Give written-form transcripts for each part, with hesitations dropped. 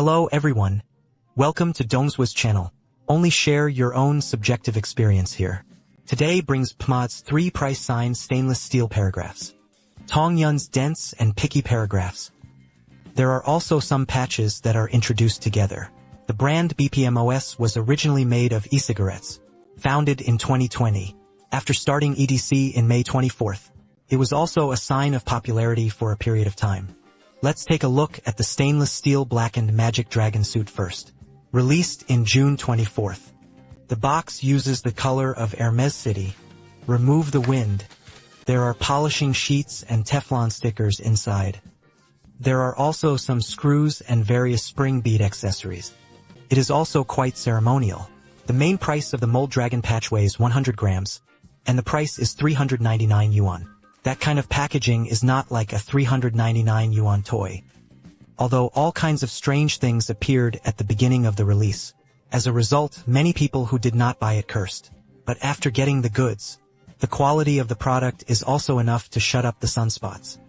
Hello everyone. Welcome to Dongswa's channel. Only share your own subjective experience here. Today brings PMA's 3 price sign stainless steel paragraphs. Tongyun's dense and picky paragraphs. There are also some patches that are introduced together. The brand BPMOS was originally made of e-cigarettes, founded in 2020. After starting EDC in May 24th, it was also a sign of popularity for a period of time. Let's take a look at the stainless steel blackened Magic Dragon suit first. Released in June 24th. The box uses the color of Hermes City. Remove the wind. There are polishing sheets and Teflon stickers inside. There are also some screws and various spring bead accessories. It is also quite ceremonial. The main price of the mold dragon patch weighs 100 grams, and the price is 399 yuan. That kind of packaging is not like a 399 yuan toy. Although all kinds of strange things appeared at the beginning of the release. As a result, many people who did not buy it cursed. But after getting the goods, the quality of the product is also enough to shut up the sunspots.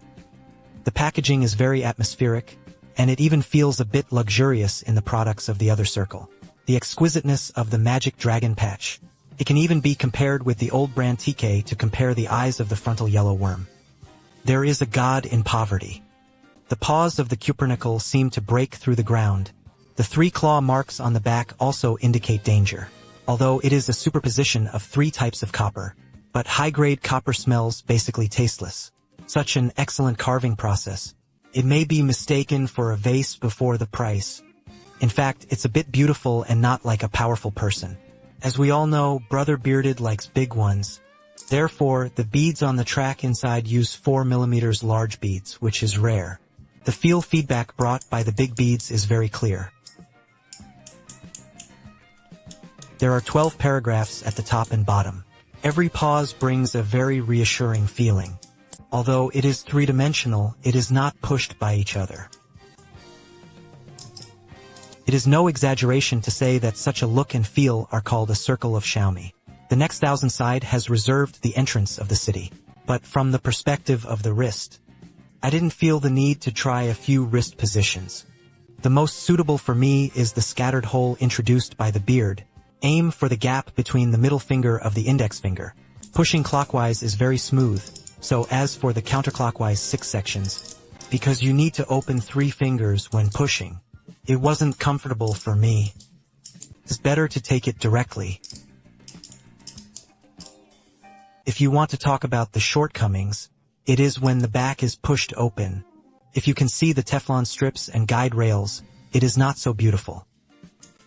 The packaging is very atmospheric, and it even feels a bit luxurious in the products of the other circle. The exquisiteness of the Magic Dragon patch. It can even be compared with the old brand TK to compare the eyes of the frontal yellow worm. There is a god in poverty. The paws of the cupernicle seem to break through the ground. The 3 claw marks on the back also indicate danger. Although it is a superposition of 3 types of copper. But high-grade copper smells basically tasteless. Such an excellent carving process. It may be mistaken for a vase before the price. In fact, it's a bit beautiful and not like a powerful person. As we all know, Brother Bearded likes big ones. Therefore, the beads on the track inside use 4mm large beads, which is rare. The feel feedback brought by the big beads is very clear. There are 12 paragraphs at the top and bottom. Every pause brings a very reassuring feeling. Although it is 3-dimensional, it is not pushed by each other. It is no exaggeration to say that such a look and feel are called a circle of Xiaomi. The next 1000 side has reserved the entrance of the city. But from the perspective of the wrist, I didn't feel the need to try a few wrist positions. The most suitable for me is the scattered hole introduced by the beard. Aim for the gap between the middle finger of the index finger. Pushing clockwise is very smooth, so as for the counterclockwise 6 sections, because you need to open 3 fingers when pushing, it wasn't comfortable for me. It's better to take it directly. If you want to talk about the shortcomings, it is when the back is pushed open. If you can see the Teflon strips and guide rails, it is not so beautiful.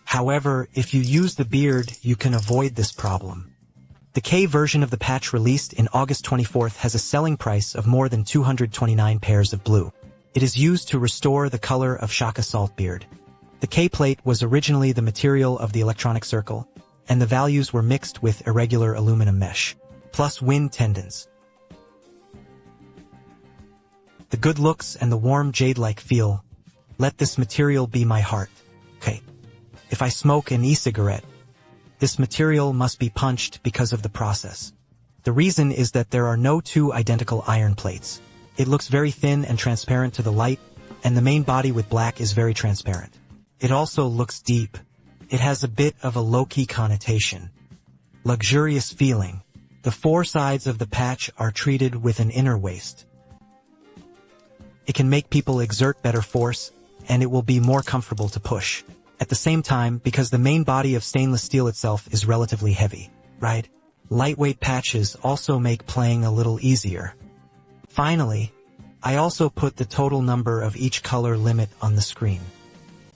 However, if you use the beard, you can avoid this problem. The K version of the patch released in August 24th has a selling price of more than 229 pairs of blue. It is used to restore the color of Shaka Saltbeard. The K plate was originally the material of the electronic circle, and the values were mixed with irregular aluminum mesh, plus wind tendons. The good looks and the warm jade-like feel. Let this material be my heart. Okay. If I smoke an e-cigarette, this material must be punched because of the process. The reason is that there are no 2 identical iron plates. It looks very thin and transparent to the light, and the main body with black is very transparent. It also looks deep. It has a bit of a low-key connotation. Luxurious feeling. The 4 sides of the patch are treated with an inner waist. It can make people exert better force, and it will be more comfortable to push. At the same time, because the main body of stainless steel itself is relatively heavy, right? Lightweight patches also make playing a little easier. Finally, I also put the total number of each color limit on the screen.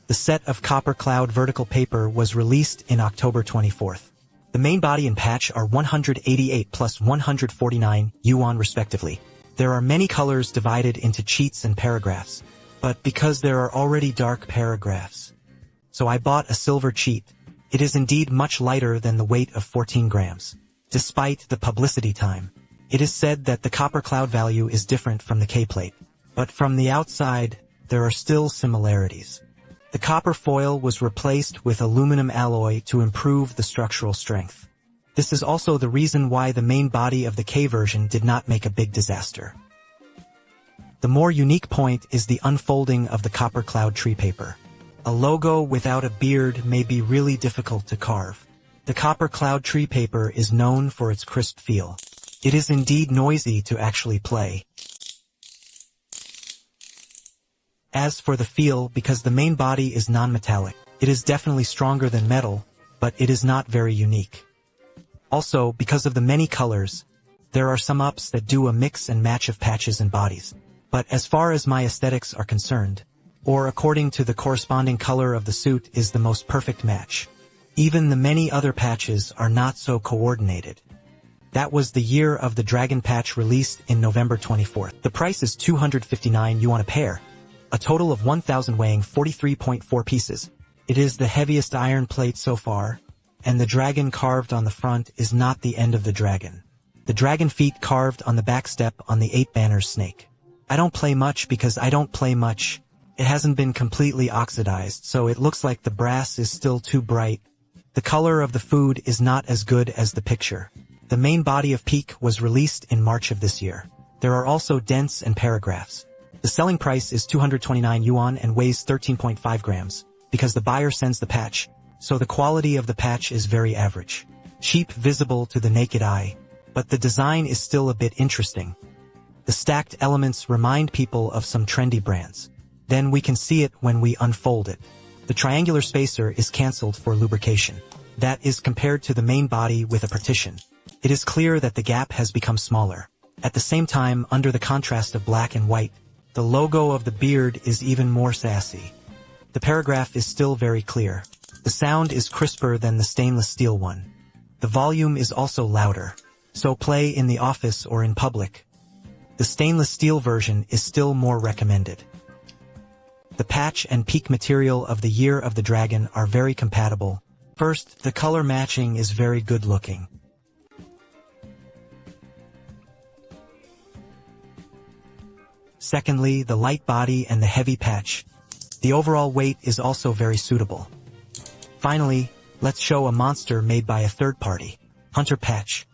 The set of Copper Cloud vertical paper was released in October 24th. The main body and patch are 188 plus 149 yuan respectively. There are many colors divided into cheats and paragraphs, but because there are already dark paragraphs, so I bought a silver cheat. It is indeed much lighter than the weight of 14 grams. Despite the publicity time, it is said that the Copper Cloud value is different from the K-plate, but from the outside, there are still similarities. The copper foil was replaced with aluminum alloy to improve the structural strength. This is also the reason why the main body of the K version did not make a big disaster. The more unique point is the unfolding of the Copper Cloud tree paper. A logo without a beard may be really difficult to carve. The copper cloud tree paper is known for its crisp feel. It is indeed noisy to actually play. As for the feel, because the main body is non-metallic, it is definitely stronger than metal, but it is not very unique. Also, because of the many colors, there are some ups that do a mix and match of patches and bodies. But as far as my aesthetics are concerned, or according to the corresponding color of the suit, is the most perfect match. Even the many other patches are not so coordinated. That was the year of the Dragon patch released in November 24th. The price is 259 yuan a pair, a total of 1,000 weighing 43.4 pieces. It is the heaviest iron plate so far, and the dragon carved on the front is not the end of the dragon. The dragon feet carved on the back step on the 8 banners snake. I don't play much because I don't play much. It hasn't been completely oxidized, so it looks like the brass is still too bright. The color of the food is not as good as the picture. The main body of Peak was released in March of this year. There are also dents and paragraphs. The selling price is 229 yuan and weighs 13.5 grams, because the buyer sends the patch, so the quality of the patch is very average. Cheap, visible to the naked eye, but the design is still a bit interesting. The stacked elements remind people of some trendy brands. Then we can see it when we unfold it. The triangular spacer is cancelled for lubrication. That is compared to the main body with a partition. It is clear that the gap has become smaller. At the same time, under the contrast of black and white, the logo of the beard is even more sassy. The paragraph is still very clear. The sound is crisper than the stainless steel one. The volume is also louder. So play in the office or in public. The stainless steel version is still more recommended. The patch and Peak material of the Year of the Dragon are very compatible. First, the color matching is very good looking. Secondly, the light body and the heavy patch. The overall weight is also very suitable. Finally, let's show a monster made by a third party, Hunter patch.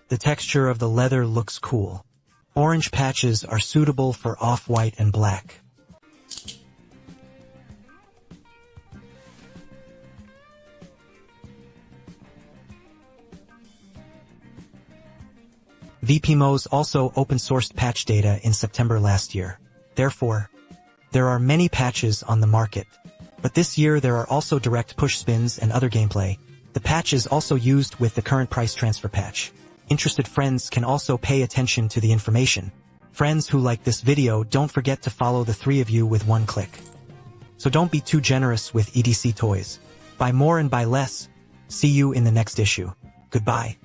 The texture of the leather looks cool. Orange patches are suitable for off-white and black. VPMO's also open-sourced patch data in September last year. Therefore, there are many patches on the market. But this year there are also direct push spins and other gameplay. The patch is also used with the current price transfer patch. Interested friends can also pay attention to the information. Friends who like this video, don't forget to follow the 3 of you with 1 click. So don't be too generous with EDC toys. Buy more and buy less. See you in the next issue. Goodbye.